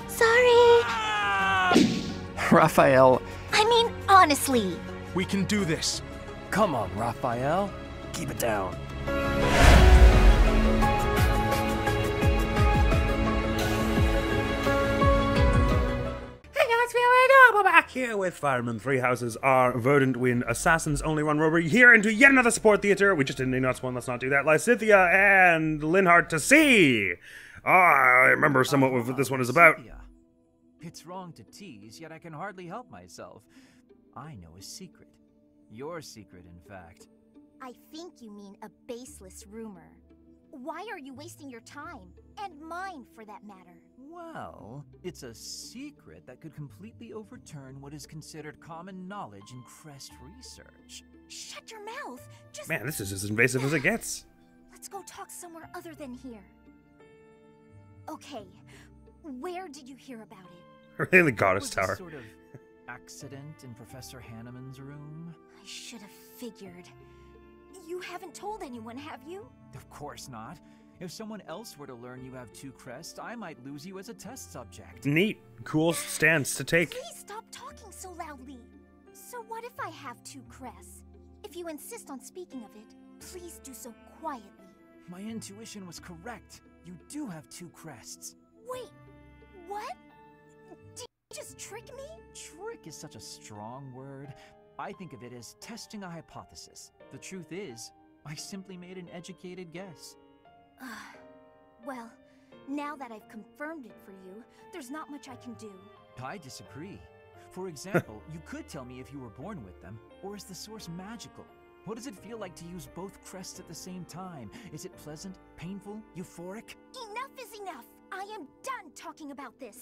Sorry. Raphael. I mean, honestly. We can do this. Come on, Raphael. Keep it down. We're back here with Fireman. Three houses are Verdant win. Assassins only run robbery here into yet another support theater. We just did an Ignots one, let's not do that. Lysithia and Linhardt to see. I remember somewhat what this one is about. It's wrong to tease, yet I can hardly help myself. I know a secret. Your secret, in fact. I think you mean a baseless rumor. Why are you wasting your time? And mine, for that matter. Well, it's a secret that could completely overturn what is considered common knowledge in Crest research. Shut your mouth! Just... Man, this is as invasive as it gets. Let's go talk somewhere other than here. Okay, where did you hear about it? Really, the Goddess It was Tower. a sort of accident in Professor Hanneman's room. I should have figured. You haven't told anyone, have you? Of course not. If someone else were to learn you have 2 crests, I might lose you as a test subject. Neat. Cool stance to take. Please stop talking so loudly. So what if I have 2 crests? If you insist on speaking of it, please do so quietly. My intuition was correct. You do have 2 crests. Wait, what? Did you just trick me? Trick is such a strong word. I think of it as testing a hypothesis. The truth is, I simply made an educated guess. Well, now that I've confirmed it for you, there's not much I can do. I disagree. For example, you could tell me if you were born with them, or is the source magical? What does it feel like to use both crests at the same time? Is it pleasant, painful, euphoric? Enough is enough! I am done talking about this!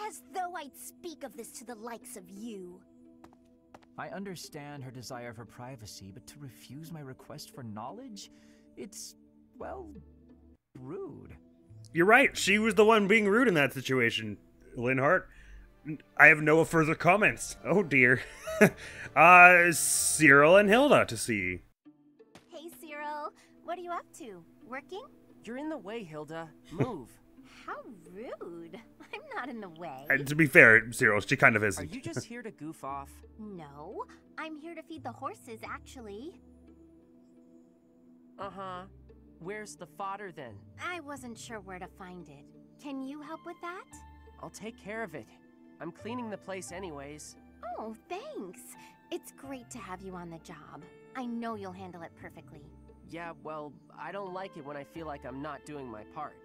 As though I'd speak of this to the likes of you. I understand her desire for privacy, but to refuse my request for knowledge? It's, well, rude. You're right. She was the one being rude in that situation, Linhardt. I have no further comments. Oh, dear. Cyril and Hilda to see. Hey, Cyril. What are you up to? Working? You're in the way, Hilda. Move. How rude. I'm not in the way. To be fair, Cyril, she kind of Are isn't. you just here to goof off? No, I'm here to feed the horses, actually. Uh-huh. Where's the fodder, then? I wasn't sure where to find it. Can you help with that? I'll take care of it. I'm cleaning the place anyways. Oh, thanks. It's great to have you on the job. I know you'll handle it perfectly. Yeah, well, I don't like it when I feel like I'm not doing my part.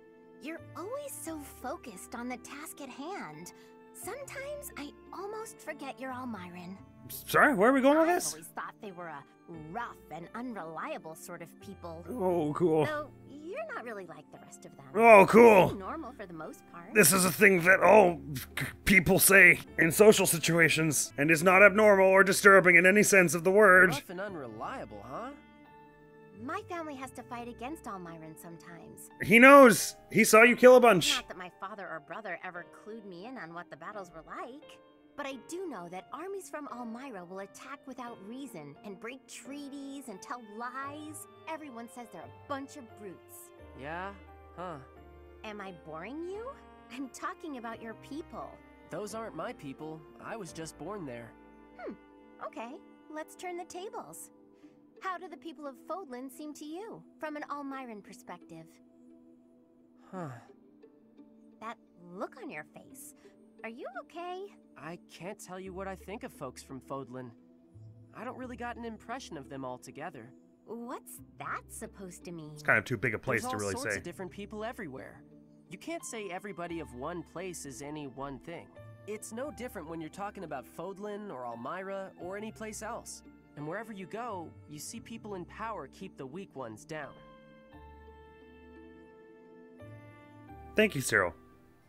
You're always so focused on the task at hand. Sometimes I almost forget you're Almiran. Sorry, where are we going with I this? always thought they were a rough and unreliable sort of people. Oh, cool. Though you're not really like the rest of them. Oh, cool. Pretty normal for the most part. This is a thing that all people say in social situations, and is not abnormal or disturbing in any sense of the word. Rough and unreliable, huh? My family has to fight against Almiran sometimes. He knows. He saw you kill a bunch. Not that my father or brother ever clued me in on what the battles were like. But I do know that armies from Almira will attack without reason and break treaties and tell lies. Everyone says they're a bunch of brutes. Yeah? Huh. Am I boring you? I'm talking about your people. Those aren't my people. I was just born there. Okay, let's turn the tables. How do the people of Fodlan seem to you, from an Almiran perspective? Huh. That look on your face. Are you okay? I can't tell you what I think of folks from Fodlan. I don't really got an impression of them altogether. What's that supposed to mean? It's kind of too big a place There's to really all sorts say. of different people everywhere. You can't say everybody of one place is any one thing. It's no different when you're talking about Fodlan or Almira or any place else. And wherever you go, you see people in power keep the weak ones down. Thank you, Cyril.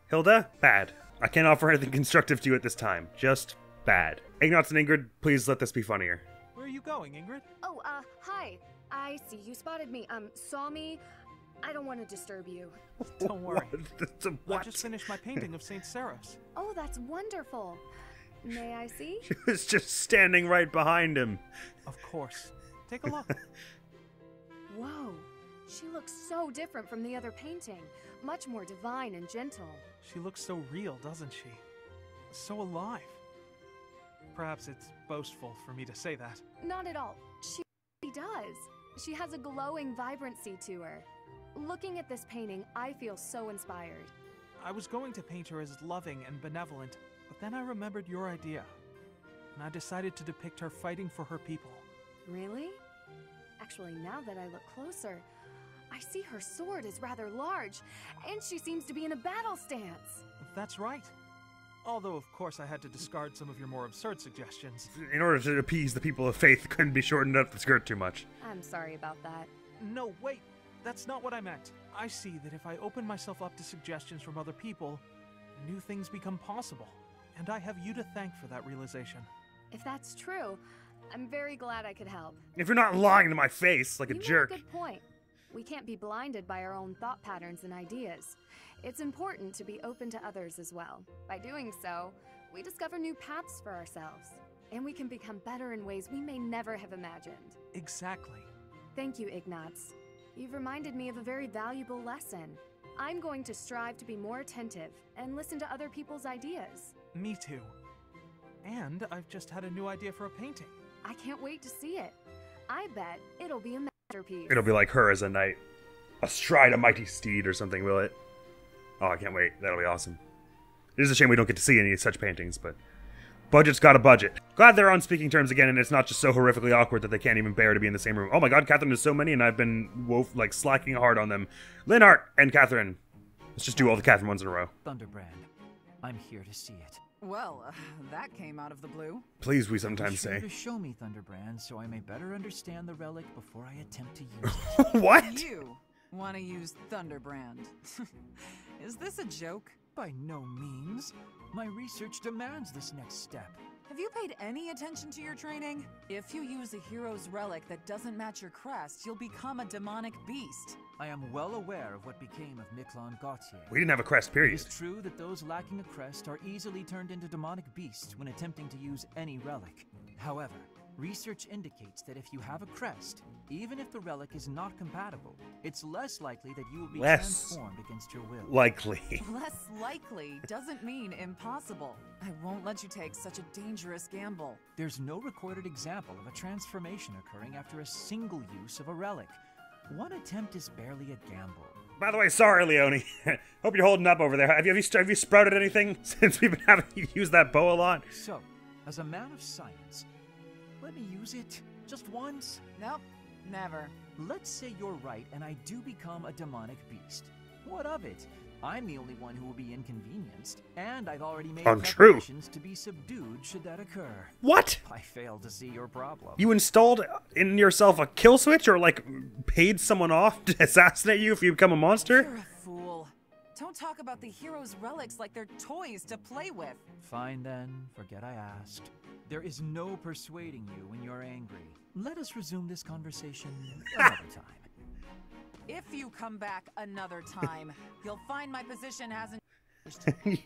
Hilda, bad. I can't offer anything constructive to you at this time. Just bad. Ignots and Ingrid, please let this be funnier. Where are you going, Ingrid? Oh, hi. I see you spotted me. Saw me. I don't want to disturb you. Don't worry. What? I just finished my painting of St. Seros. Oh, that's wonderful. May I see? She was just standing right behind him. Of course. Take a look. Whoa. She looks so different from the other painting. Much more divine and gentle. She looks so real, doesn't she? So alive. Perhaps it's boastful for me to say that. Not at all. She does. She has a glowing vibrancy to her. Looking at this painting, I feel so inspired. I was going to paint her as loving and benevolent, but then I remembered your idea. And I decided to depict her fighting for her people. Really? Actually, now that I look closer, I see her sword is rather large, and she seems to be in a battle stance. That's right. Although, of course, I had to discard some of your more absurd suggestions. In order to appease the people of faith, couldn't be shortened up the skirt too much. I'm sorry about that. No, wait. That's not what I meant. I see that if I open myself up to suggestions from other people, new things become possible. And I have you to thank for that realization. If that's true, I'm very glad I could help. If you're not lying to my face like a You jerk. make a good point. We can't be blinded by our own thought patterns and ideas. It's important to be open to others as well. By doing so, we discover new paths for ourselves, and we can become better in ways we may never have imagined. Exactly. Thank you, Ignatz. You've reminded me of a very valuable lesson. I'm going to strive to be more attentive and listen to other people's ideas. Me too. And I've just had a new idea for a painting. I can't wait to see it. I bet it'll be a masterpiece. It'll be like her as a knight. Astride a mighty steed or something, will it? Oh, I can't wait. That'll be awesome. It is a shame we don't get to see any such paintings, but budget's got a budget. Glad they're on speaking terms again, and it's not just so horrifically awkward that they can't even bear to be in the same room. Oh my god, Catherine, there's so many, and I've been slacking hard on them. Linhardt and Catherine. Let's just do all the Catherine ones in a row. Thunderbrand, I'm here to see it. Well, that came out of the blue. Please, we sometimes Be sure say. to show me Thunderbrand so I may better understand the relic before I attempt to use it. What? You want to use Thunderbrand. Is this a joke? By no means. My research demands this next step. Have you paid any attention to your training? If you use a hero's relic that doesn't match your crest, you'll become a demonic beast. I am well aware of what became of Miquelon Gautier. We didn't have a crest, It period. is true that those lacking a crest are easily turned into demonic beasts when attempting to use any relic. However, research indicates that if you have a crest, even if the relic is not compatible, it's less likely that you will be transformed against your will. Likely. Less likely doesn't mean impossible. I won't let you take such a dangerous gamble. There's no recorded example of a transformation occurring after a single use of a relic. One attempt is barely a gamble. By the way, sorry, Leone. Hope you're holding up over there. Have you sprouted anything since we've been having you use that bow a lot? So, as a man of science, let me use it just once. Nope, never. Let's say you're right and I do become a demonic beast. What of it? I'm the only one who will be inconvenienced, and I've already made Untrue. preparations to be subdued should that occur. What? I fail to see your problem. You installed in yourself a kill switch, or like paid someone off to assassinate you if you become a monster? You're a fool. Don't talk about the hero's relics like they're toys to play with. Fine then, forget I asked. There is no persuading you when you're angry. Let us resume this conversation another time. If you come back another time, you'll find my position hasn't.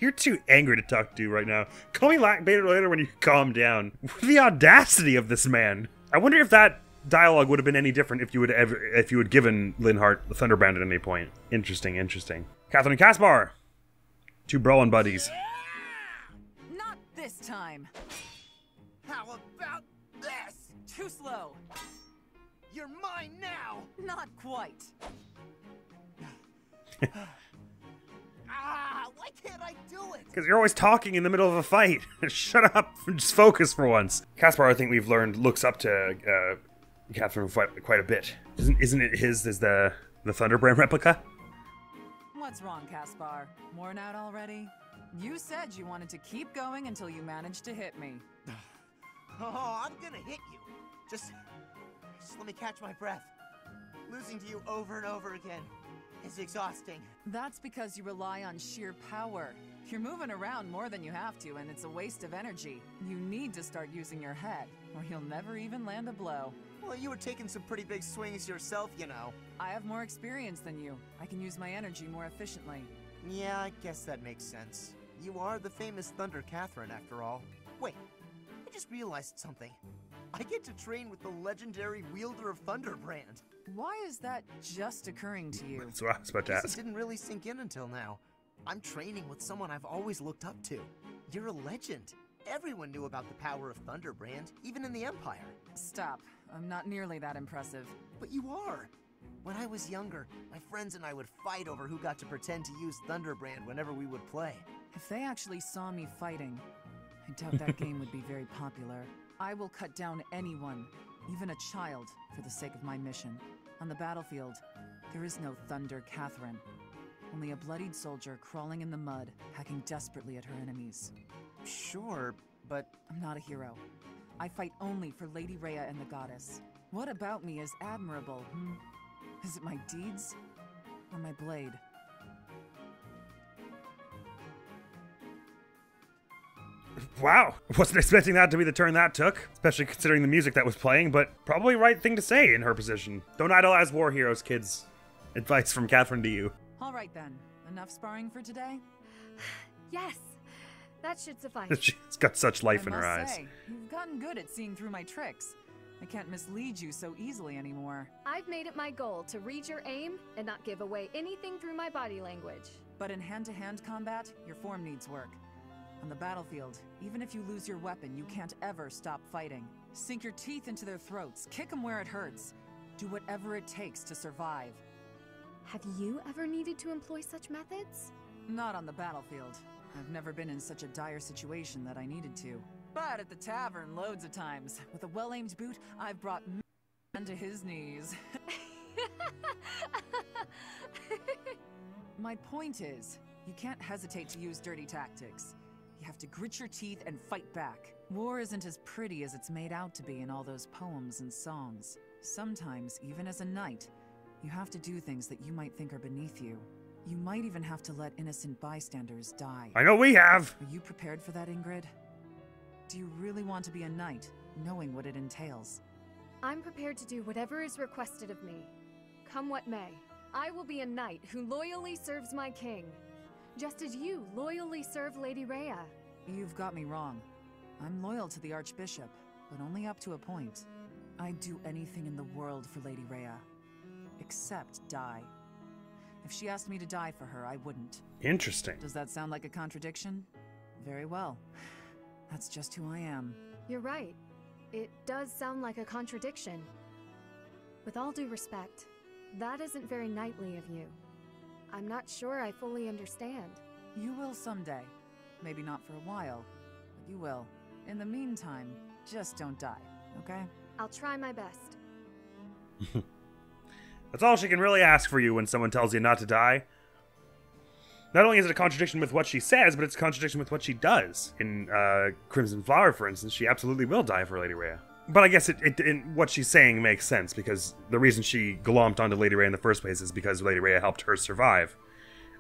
You're too angry to talk to right now. Call me later when you calm down. The audacity of this man. I wonder if that dialogue would have been any different if you had given Linhardt the Thunderbrand at any point. Interesting, interesting. Catherine and Caspar, two brawling buddies. Not this time. How about this? Too slow. You're mine now! Not quite. Why can't I do it? Because you're always talking in the middle of a fight. Shut up and just focus for once. Caspar, I think we've learned, looks up to Catherine quite a bit. Isn't it his as the Thunderbrand replica? What's wrong, Caspar? Worn out already? You said you wanted to keep going until you managed to hit me. Oh, I'm gonna hit you. Just let me catch my breath. Losing to you over and over again is exhausting. That's because you rely on sheer power. You're moving around more than you have to, and it's a waste of energy. You need to start using your head, or you'll never even land a blow. Well, you were taking some pretty big swings yourself, you know. I have more experience than you. I can use my energy more efficiently. Yeah, I guess that makes sense. You are the famous Thunder Catherine, after all. Wait, I just realized something. I get to train with the legendary wielder of Thunderbrand. Why is that just occurring to you? That's what I was about to Guess ask. it didn't really sink in until now. I'm training with someone I've always looked up to. You're a legend. Everyone knew about the power of Thunderbrand, even in the Empire. Stop. I'm not nearly that impressive. But you are. When I was younger, my friends and I would fight over who got to pretend to use Thunderbrand whenever we would play. If they actually saw me fighting, I doubt that game would be very popular. I will cut down anyone, even a child, for the sake of my mission. On the battlefield, there is no Thunder Catherine. Only a bloodied soldier crawling in the mud, hacking desperately at her enemies. Sure, but I'm not a hero. I fight only for Lady Rhea and the Goddess. What about me is admirable, hmm? Is it my deeds? Or my blade? Wow, wasn't expecting that to be the turn that took, especially considering the music that was playing, but probably right thing to say in her position. Don't idolize war heroes, kids. Advice from Catherine to you. All right then. Enough sparring for today? Yes, that should suffice. She's got such life in her I eyes. must say, you've gotten good at seeing through my tricks. I can't mislead you so easily anymore. I've made it my goal to read your aim and not give away anything through my body language. But in hand-to-hand combat, your form needs work. On the battlefield, even if you lose your weapon, you can't ever stop fighting. Sink your teeth into their throats, kick them where it hurts. Do whatever it takes to survive. Have you ever needed to employ such methods? Not on the battlefield. I've never been in such a dire situation that I needed to. But at the tavern, loads of times. With a well-aimed boot, I've brought man to his knees. My point is, you can't hesitate to use dirty tactics. You have to grit your teeth and fight back. War isn't as pretty as it's made out to be in all those poems and songs. Sometimes, even as a knight, you have to do things that you might think are beneath you. You might even have to let innocent bystanders die. I know we have! Are you prepared for that, Ingrid? Do you really want to be a knight, knowing what it entails? I'm prepared to do whatever is requested of me. Come what may, I will be a knight who loyally serves my king. Just as you loyally serve Lady Rhea. You've got me wrong. I'm loyal to the Archbishop, but only up to a point. I'd do anything in the world for Lady Rhea. Except die. If she asked me to die for her, I wouldn't. Interesting. Does that sound like a contradiction? Very well. That's just who I am. You're right. It does sound like a contradiction. With all due respect, that isn't very knightly of you. I'm not sure I fully understand. You will someday. Maybe not for a while, but you will. In the meantime, just don't die, okay? I'll try my best. That's all she can really ask for you when someone tells you not to die. Not only is it a contradiction with what she says, but it's a contradiction with what she does. In Crimson Flower, for instance, she absolutely will die for Lady Rhea. But I guess what she's saying makes sense, because the reason she glomped onto Lady Rhea in the first place is because Lady Rhea helped her survive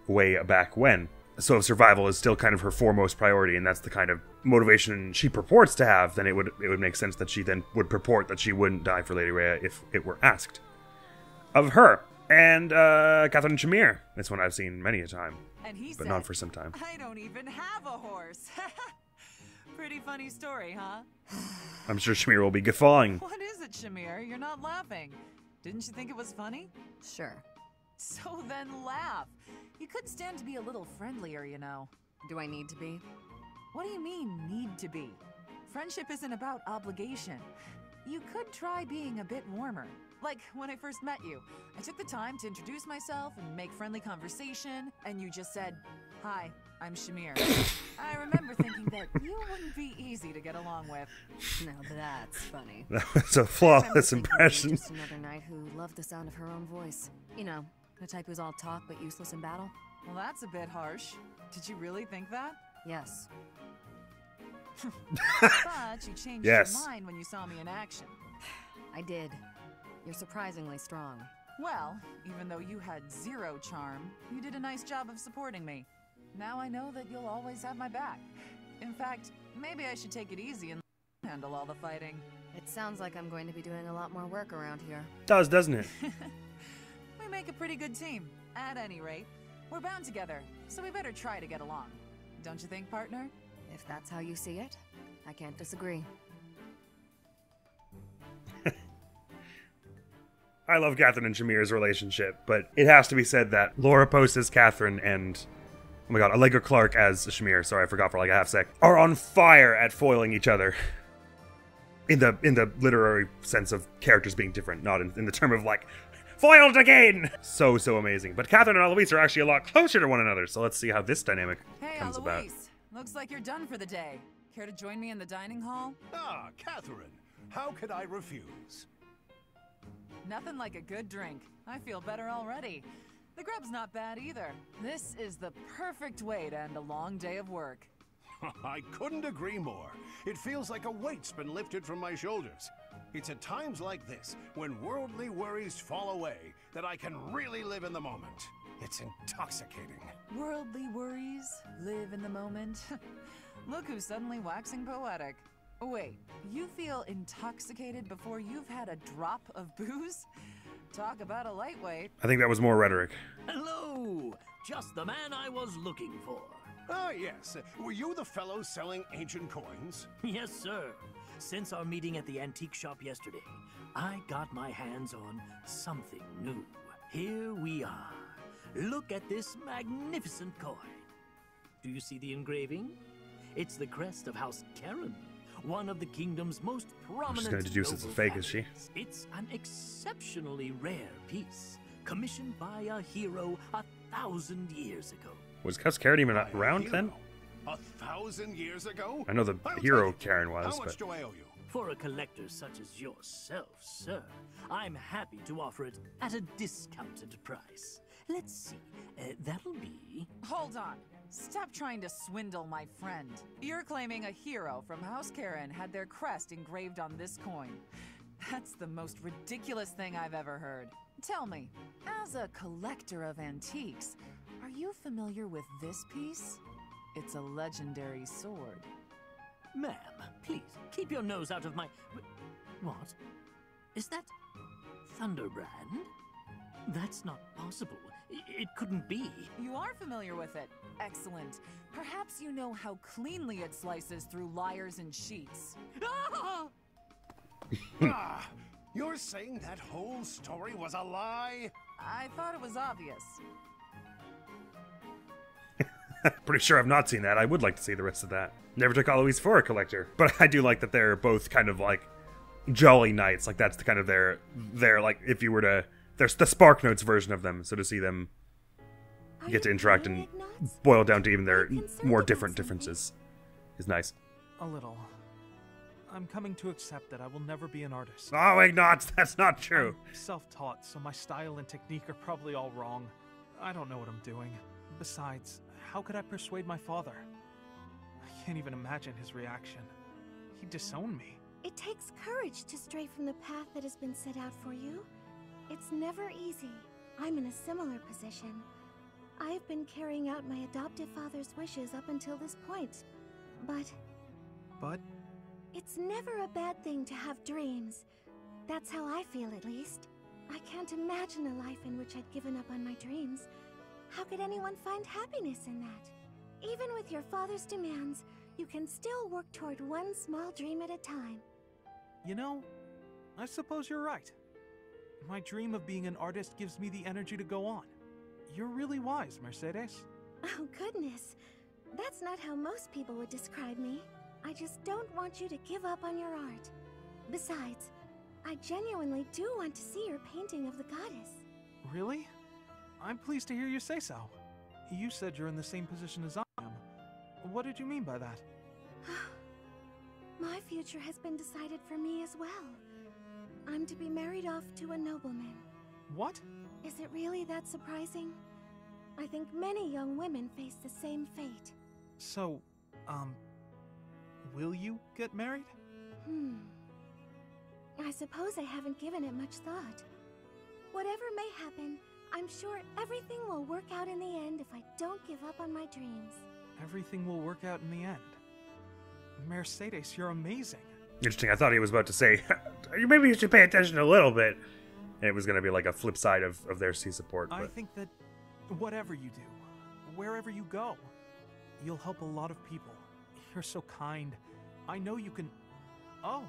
way back when. So if survival is still kind of her foremost priority, and that's the kind of motivation she purports to have, then it would make sense that she then would purport that she wouldn't die for Lady Rhea if it were asked of her. And Catherine Shamir. This one I've seen many a time, And he but said, not for some time. I don't even have a horse. Pretty funny story, huh? I'm sure Shamir will be guffawing. What is it, Shamir? You're not laughing. Didn't you think it was funny? Sure. So then laugh. You could stand to be a little friendlier, you know. Do I need to be? What do you mean, need to be? Friendship isn't about obligation. You could try being a bit warmer. Like when I first met you, I took the time to introduce myself and make friendly conversation, and you just said, "Hi, I'm Shamir." I remember thinking that you wouldn't be easy to get along with. Now that's funny. That was a flawless impression. Just another knight who loved the sound of her own voice. You know, the type who's all talk but useless in battle. Well, that's a bit harsh. Did you really think that? Yes. But you changed Yes. your mind when you saw me in action. I did. You're surprisingly strong. Well, even though you had zero charm, you did a nice job of supporting me. Now I know that you'll always have my back. In fact, maybe I should take it easy and handle all the fighting. It sounds like I'm going to be doing a lot more work around here. Does, doesn't it? We make a pretty good team. At any rate, we're bound together, so we better try to get along. Don't you think, partner? If that's how you see it, I can't disagree. I love Catherine and Shamir's relationship, but it has to be said that Laura Post as Catherine and, oh my god, Allegra Clark as Shamir, sorry, I forgot for like a half sec, are on fire at foiling each other. In the literary sense of characters being different, not in the term of like, foiled again! So amazing. But Catherine and Eloise are actually a lot closer to one another, so let's see how this dynamic comes about. Hey, Eloise. Looks like you're done for the day. Care to join me in the dining hall? Ah, Catherine. How could I refuse? Nothing like a good drink. I feel better already. The grub's not bad either. This is the perfect way to end a long day of work. I couldn't agree more. It feels like a weight's been lifted from my shoulders. It's at times like this, when worldly worries fall away, that I can really live in the moment. It's intoxicating. Worldly worries, live in the moment. Look who's suddenly waxing poetic. Wait, you feel intoxicated before you've had a drop of booze? Talk about a lightweight. I think that was more rhetoric. Hello! Just the man I was looking for. Ah, yes. Were you the fellow selling ancient coins? Yes, sir. Since our meeting at the antique shop yesterday, I got my hands on something new. Here we are. Look at this magnificent coin. Do you see the engraving? It's the crest of House Karen, one of the kingdom's most prominent. She's going to deduce it's a fake, is she? It's an exceptionally rare piece, commissioned by a hero 1,000 years ago. Was House Karen even around then? 1,000 years ago? I know the hero Karen was, How much do I owe you? For a collector such as yourself, sir, I'm happy to offer it at a discounted price. Let's see, that'll be... Hold on. Stop trying to swindle my friend. You're claiming a hero from House Karen had their crest engraved on this coin. That's the most ridiculous thing I've ever heard. Tell me, as a collector of antiques, are you familiar with this piece? It's a legendary sword. Ma'am, please, keep your nose out of my... What? Is that Thunderbrand? That's not possible. It couldn't be. You are familiar with it. Excellent. Perhaps you know how cleanly it slices through liars and sheets. Ah! You're saying that whole story was a lie? I thought it was obvious. Pretty sure I've not seen that. I would like to see the rest of that. Never took Eloise for a collector, but I do like that they're both kind of like jolly knights. Like that's the kind of their like if you were to, there's the Spark Notes version of them. So to see them get to interact and boil down to even their more different differences is nice. A little. I'm coming to accept that I will never be an artist. Oh, Ignots, that's not true. I'm self-taught, so my style and technique are probably all wrong. I don't know what I'm doing. Besides, how could I persuade my father? I can't even imagine his reaction. He'd disown me. It takes courage to stray from the path that has been set out for you. It's never easy. I'm in a similar position. I've been carrying out my adoptive father's wishes up until this point. But? It's never a bad thing to have dreams. That's how I feel, at least. I can't imagine a life in which I'd given up on my dreams. How could anyone find happiness in that? Even with your father's demands, you can still work toward one small dream at a time. You know, I suppose you're right. My dream of being an artist gives me the energy to go on. You're really wise, Mercedes. Oh, goodness. That's not how most people would describe me. I just don't want you to give up on your art. Besides, I genuinely do want to see your painting of the goddess. Really? I'm pleased to hear you say so. You said you're in the same position as I am. What did you mean by that? My future has been decided for me as well. I'm to be married off to a nobleman. What? Is it really that surprising? I think many young women face the same fate. So, will you get married? I suppose I haven't given it much thought. Whatever may happen, I'm sure everything will work out in the end if I don't give up on my dreams. Everything will work out in the end. Mercedes, you're amazing. Interesting. I thought he was about to say, maybe you should pay attention a little bit. And it was going to be like a flip side of their C support. But I think that whatever you do, wherever you go, you'll help a lot of people. You're so kind. I know you can... Oh.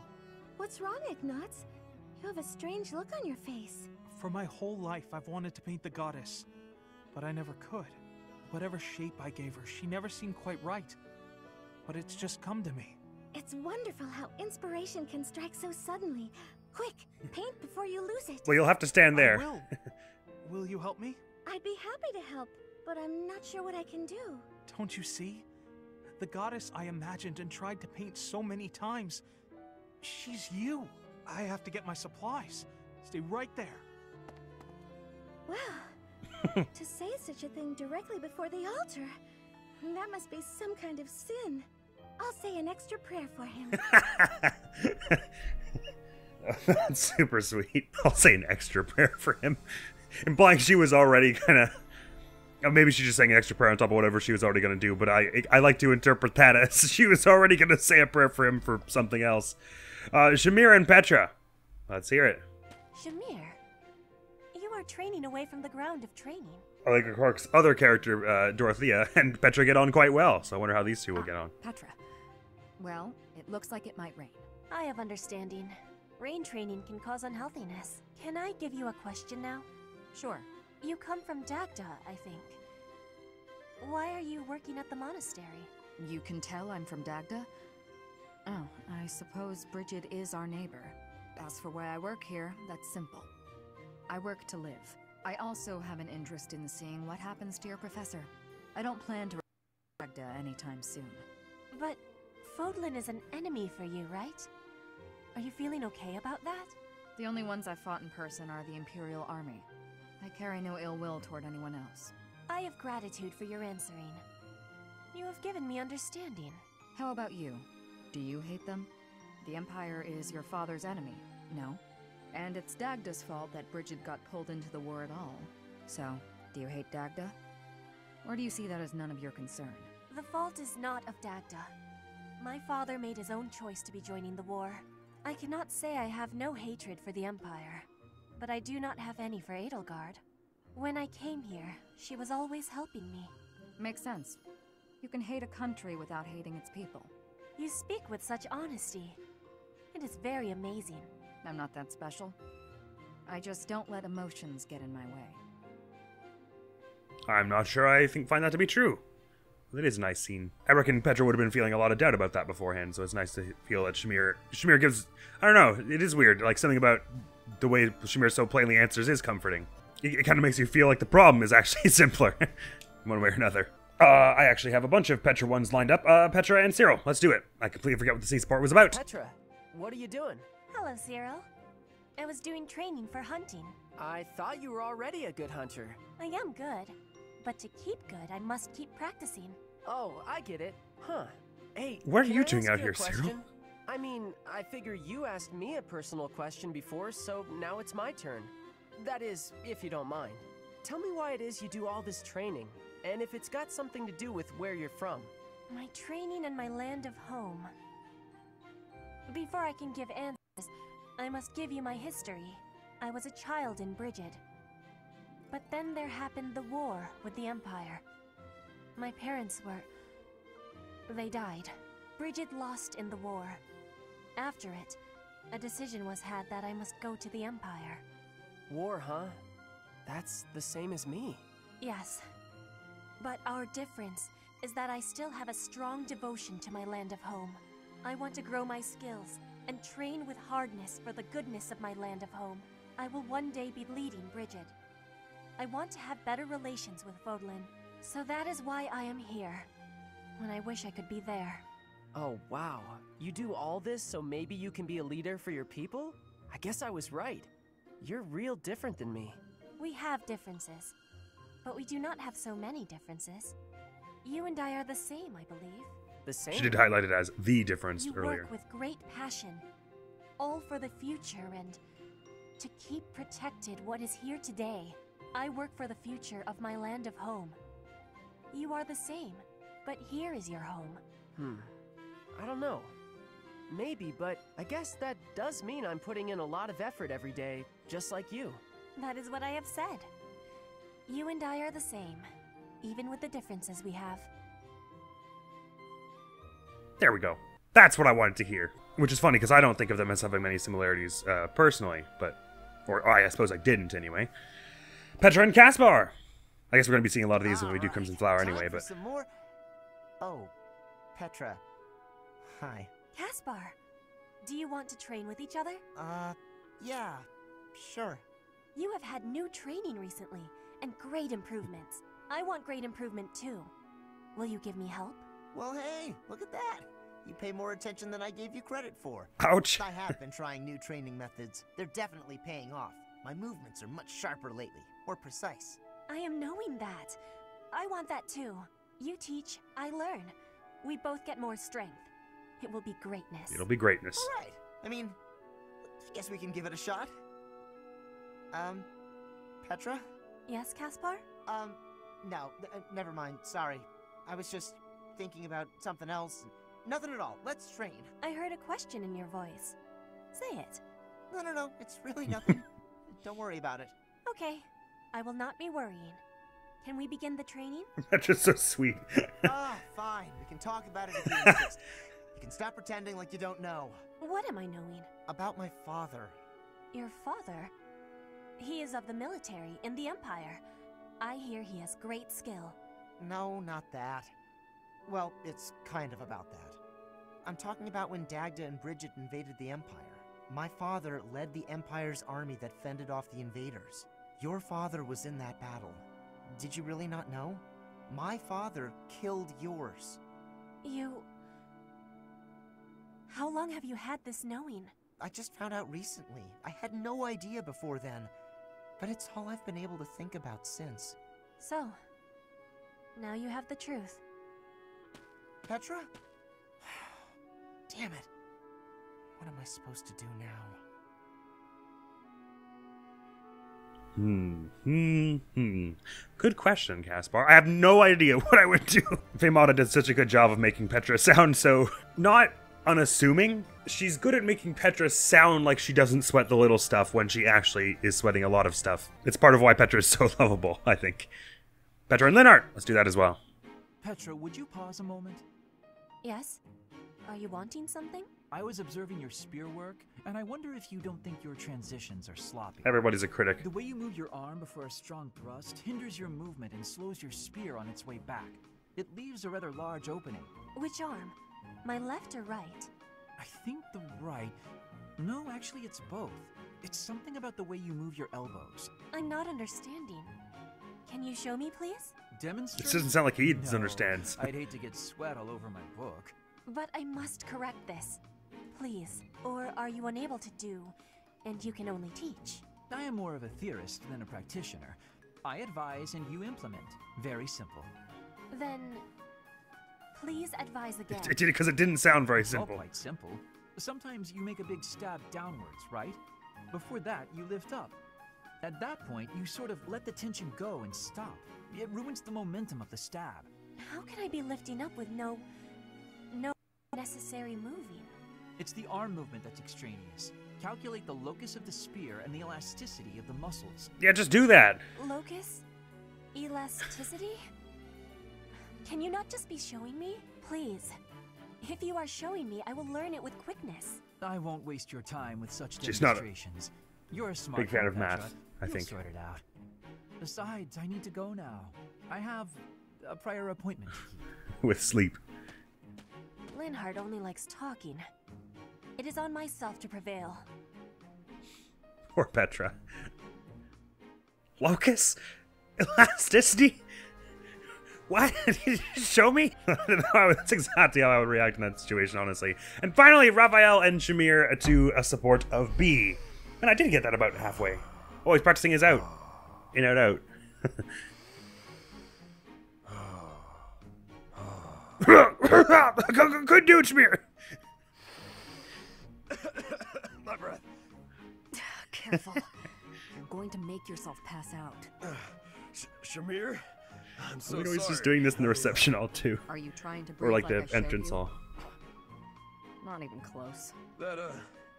What's wrong, Ignatz? You have a strange look on your face. For my whole life, I've wanted to paint the goddess, but I never could. Whatever shape I gave her, she never seemed quite right. But it's just come to me. It's wonderful how inspiration can strike so suddenly. Quick, paint before you lose it. Well, you'll have to stand there. I will. Will you help me? I'd be happy to help, but I'm not sure what I can do. Don't you see? The goddess I imagined and tried to paint so many times. She's you. I have to get my supplies. Stay right there. Wow. To say such a thing directly before the altar. That must be some kind of sin. I'll say an extra prayer for him. That's super sweet. I'll say an extra prayer for him. Implying she was already kind of... maybe she's just saying an extra prayer on top of whatever she was already going to do, but I like to interpret that as she was already going to say a prayer for him for something else. Shamir and Petra. Let's hear it. Shamir, you are training away from the ground of training. I like, of course, other character, Dorothea and Petra get on quite well, so I wonder how these two will get on. Petra. Well, it looks like it might rain. I have understanding. Rain training can cause unhealthiness. Can I give you a question now? Sure. You come from Dagda, I think. Why are you working at the monastery? You can tell I'm from Dagda? Oh, I suppose Bridget is our neighbor. As for why I work here, that's simple. I work to live. I also have an interest in seeing what happens to your professor. I don't plan to return to Dagda anytime soon. But Fodlan is an enemy for you, right? Are you feeling okay about that? The only ones I've fought in person are the Imperial Army. I carry no ill will toward anyone else. I have gratitude for your answering. You have given me understanding. How about you? Do you hate them? The Empire is your father's enemy, no? And it's Dagda's fault that Bridget got pulled into the war at all. So, do you hate Dagda? Or do you see that as none of your concern? The fault is not of Dagda. My father made his own choice to be joining the war. I cannot say I have no hatred for the Empire, but I do not have any for Edelgard. When I came here, she was always helping me. Makes sense. You can hate a country without hating its people. You speak with such honesty. It is very amazing. I'm not that special. I just don't let emotions get in my way. I'm not sure I find that to be true. It is a nice scene. I reckon Petra would have been feeling a lot of doubt about that beforehand, so it's nice to feel that Shamir gives... I don't know, it is weird. Like, something about the way Shamir so plainly answers is comforting. It kind of makes you feel like the problem is actually simpler, one way or another. I actually have a bunch of Petra ones lined up. Petra and Cyril, let's do it. I completely forget what the sea sport was about. Petra, what are you doing? Hello, Cyril. I was doing training for hunting. I thought you were already a good hunter. I am good, but to keep good, I must keep practicing. Oh, I get it. Huh. Hey, what are can you I doing ask out you here, a question? Cyril? I mean, I figure you asked me a personal question before, so now it's my turn. That is, if you don't mind. Tell me why it is you do all this training, and if it's got something to do with where you're from. My training and my land of home. Before I can give answers, I must give you my history. I was a child in Bridget. But then there happened the war with the Empire. My parents they died. Bridget lost in the war. After it, a decision was had that I must go to the Empire. War, huh? That's the same as me. Yes. But our difference is that I still have a strong devotion to my land of home. I want to grow my skills and train with hardness for the goodness of my land of home. I will one day be leading Bridget. I want to have better relations with Fodlan. So that is why I am here. When I wish I could be there. Oh, wow. You do all this so maybe you can be a leader for your people? I guess I was right. You're real different than me. We have differences, but we do not have so many differences. You and I are the same, I believe. The same? She did highlight it as the difference earlier. You work with great passion, all for the future and to keep protected what is here today. I work for the future of my land of home. You are the same, but here is your home. I don't know. Maybe, but I guess that does mean I'm putting in a lot of effort every day, just like you. That is what I have said. You and I are the same, even with the differences we have. There we go. That's what I wanted to hear. Which is funny, because I don't think of them as having many similarities, personally, but Or I suppose I didn't, anyway. Petra and Caspar! I guess we're going to be seeing a lot of these when we do Crimson Flower anyway, but... some more... Oh, Petra. Hi. Caspar, do you want to train with each other? Yeah, sure. You have had new training recently, and great improvements. I want great improvement too. Will you give me help? Well, hey, look at that. You pay more attention than I gave you credit for. Ouch. I have been trying new training methods. They're definitely paying off. My movements are much sharper lately, more precise. I am knowing that. I want that too. You teach, I learn. We both get more strength. It will be greatness. It'll be greatness. All right. I mean, I guess we can give it a shot. Petra? Yes, Caspar? No, never mind. Sorry. I was just thinking about something else. Nothing at all. Let's train. I heard a question in your voice. Say it. No. It's really nothing. Don't worry about it. Okay. I will not be worrying. Can we begin the training? That's just so sweet. Fine. We can talk about it if you insist. You can stop pretending like you don't know. What am I knowing? About my father. Your father? He is of the military in the Empire. I hear he has great skill. No, not that. Well, it's kind of about that. I'm talking about when Dagda and Bridget invaded the Empire. My father led the Empire's army that fended off the invaders. Your father was in that battle. Did you really not know? My father killed yours. You... How long have you had this knowing? I just found out recently. I had no idea before then. But it's all I've been able to think about since. So, now you have the truth. Petra? Damn it. What am I supposed to do now? Good question, Caspar. I have no idea what I would do. Femata did such a good job of making Petra sound so not unassuming. She's good at making Petra sound like she doesn't sweat the little stuff when she actually is sweating a lot of stuff. It's part of why Petra is so lovable, I think. Petra and Linhardt, let's do that as well. Petra, would you pause a moment? Yes? Are you wanting something? I was observing your spear work, and I wonder if you don't think your transitions are sloppy. Everybody's a critic. The way you move your arm before a strong thrust hinders your movement and slows your spear on its way back. It leaves a rather large opening. Which arm? My left or right? I think the right... No, actually it's both. It's something about the way you move your elbows. I'm not understanding. Can you show me, please? Demonstrate? This doesn't sound like he understands. I'd hate to get sweat all over my book. But I must correct this. Please. Or are you unable to do, and you can only teach? I am more of a theorist than a practitioner. I advise and you implement. Very simple. Then... please advise again. It did it because it didn't sound very simple. All quite simple. Sometimes you make a big stab downwards, right? Before that, you lift up. At that point, you sort of let the tension go and stop. It ruins the momentum of the stab. How can I be lifting up with no necessary moving? It's the arm movement that's extraneous. Calculate the locus of the spear and the elasticity of the muscles. Yeah, just do that. Locus? Elasticity? Can you not just be showing me? Please. If you are showing me, I will learn it with quickness. I won't waste your time with such She's demonstrations. You're a smart big fan of Petra. math, I You'll think. sort it out. Besides, I need to go now. I have a prior appointment to keep. With sleep. Linhardt only likes talking. It is on myself to prevail. Poor Petra. Locus? Elasticity? What? Did you just show me? That's exactly how I would react in that situation, honestly. And finally, Raphael and Shamir to a support of B. And I did get that about halfway. Oh, he's practicing his out. In, out, out. Good dude, Shamir. My breath. Careful. You're going to make yourself pass out. Shamir? I'm so We know sorry. he's just doing this in the reception hall, too. Are you trying to Or breathe like I the showed entrance you? hall. Not even close. That,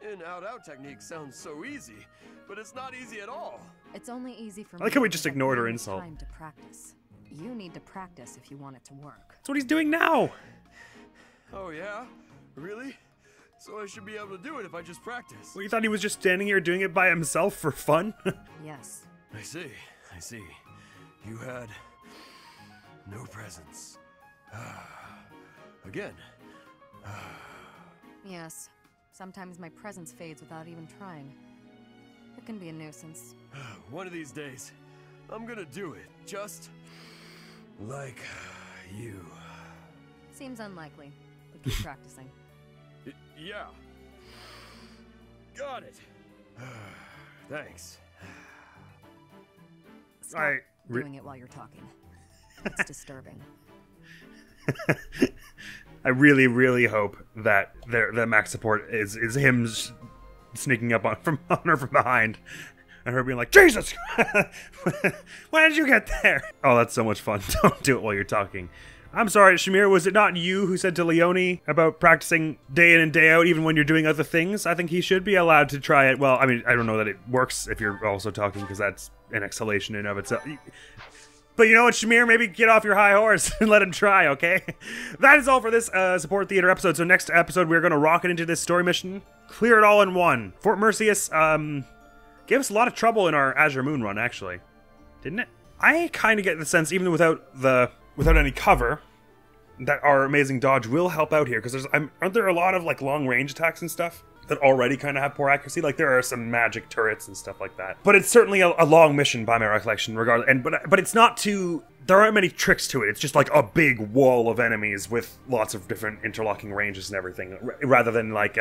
in, out technique sounds so easy, but it's not easy at all. It's only easy for me. I like how we to just have ignored her no insult. Time to practice. You need to practice if you want it to work. That's what he's doing now. Oh, yeah? Really? so I should be able to do it if I just practice. Well, you thought he was just standing here doing it by himself for fun? Yes. I see. You had no presence. Again. Yes. Sometimes my presence fades without even trying. It can be a nuisance. One of these days, I'm gonna do it, just like you. Seems unlikely, but keep practicing. Yeah. Got it. Thanks. Stop doing it while you're talking. It's disturbing. I really, really hope that the max support is him sneaking up on her from behind, and her being like, "Jesus, when did you get there?" Oh, that's so much fun. Don't do it while you're talking. I'm sorry, Shamir, was it not you who said to Leone about practicing day in and day out, even when you're doing other things? I think he should be allowed to try it. Well, I mean, I don't know that it works if you're also talking, because that's an exhalation in and of itself. But you know what, Shamir? Maybe get off your high horse and let him try, okay? That is all for this Support Theater episode. So next episode, we're going to rocket into this story mission. Clear it all in one. Fort Merceus gave us a lot of trouble in our Azure Moon run, actually. Didn't it? I kind of get the sense, even without any cover, that our amazing dodge will help out here. Because aren't there a lot of like long-range attacks and stuff that already kind of have poor accuracy? Like, there are some magic turrets and stuff like that. But it's certainly a long mission by my recollection, regardless. But it's not too... There aren't many tricks to it. It's just like a big wall of enemies with lots of different interlocking ranges and everything, rather than like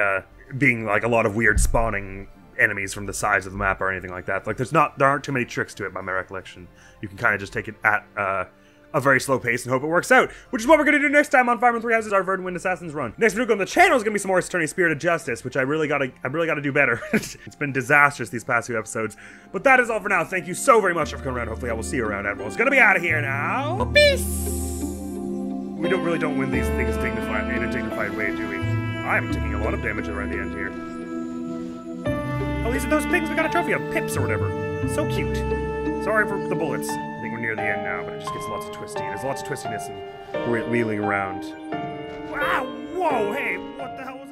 being like a lot of weird spawning enemies from the sides of the map or anything like that. Like, there aren't too many tricks to it by my recollection. You can kind of just take it at a very slow pace and hope it works out, which is what we're going to do next time on Fire Emblem Three Houses, our Verdant Wind Assassin's run. Next video on the channel is going to be some more Attorney Spirit of Justice, which I really got to do better. It's been disastrous these past few episodes. But that is all for now. Thank you so very much for coming around. Hopefully I will see you around, Admiral. It's going to be out of here now. Peace! We really don't win these things in a dignified way, do we? I'm taking a lot of damage around the end here. Oh, these are those things we got a trophy of. Pips or whatever. So cute. Sorry for the bullets. I think we're near the end now, but it just gets lots of twisty. There's lots of twistiness and wheeling around. Wow! Whoa! Hey, what the hell?